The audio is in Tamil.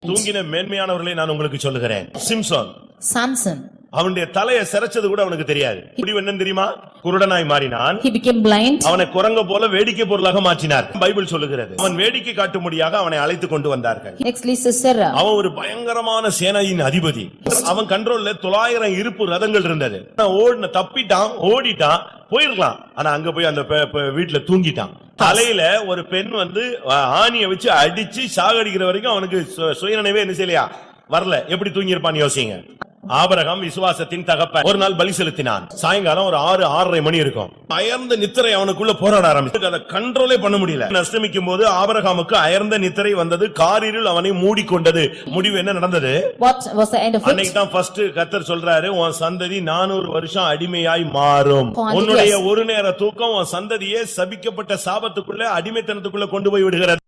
தூங்கின மேன்மையானவர்களை நான் உங்களுக்கு சொல்லுகிறேன். Samson. அவனுடைய தலையை சிரைச்சது கூட அவனுக்கு தெரியாது. முடிவு என்னன்னு தெரியுமா? குருடனாய் மாறினான். He became blind. அவனை குரங்க போல வேடிக்கை பொருளாக மாற்றினார். பைபிள் சொல்லுகிறது. அவன் வேடிக்கை காட்டும்படியாக அவனை அழைத்து கொண்டு வந்தார்கள். Next is Sisera. அவன் ஒரு பயங்கரமான சேனையின் அதிபதி. அவன் கண்ட்ரோல்ல 900 இருப்பு ரதங்கள் இருந்தது. தப்பிட்டான், ஓடிட்டான், போயிருக்கலாம். ஆனா அங்க போய் அந்த வீட்டுல தூங்கிட்டான். தலையில ஒரு பெண் ஆணியை வச்சு அடிச்சு சாகடிக்கிற வரைக்கும் அவனுக்கு சுயநினைவே என்ன செய்யலையா வரல. எப்படி தூங்கி இருப்பான்னு யோசிங்க. ஆபிரகாம் விசுவாசத்தின் தகப்பன். ஒரு நாள் பலி செலுத்தினான். சாயங்காலம் ஒரு 6:30 மணி இருக்கும். அயர்ந்த நித்திரை அவனுக்குள்ள போராட ஆரம்பிச்சு. அதை கண்ட்ரோலே பண்ண முடியல. அஸ்தமிக்கும் போது ஆபிரகாமுக்கு அயர்ந்த நித்திரை வந்தது. காரிருள் அவனை மூடிக்கொண்டது. முடிவு என்ன நடந்தது? What was the end of it? அன்னைக்கு தான் ஃபர்ஸ்ட் கர்த்தர் சொல்றாரு, உன் சந்ததி 400 வருஷம் அடிமையாய் மாறும். உன்னுடைய ஒரு நேர தூக்கம் உன் சந்ததியை சபிக்கப்பட்ட சாபத்துக்குள்ள அடிமைத்தனத்துக்குள்ள கொண்டு போய் விடுகிறது.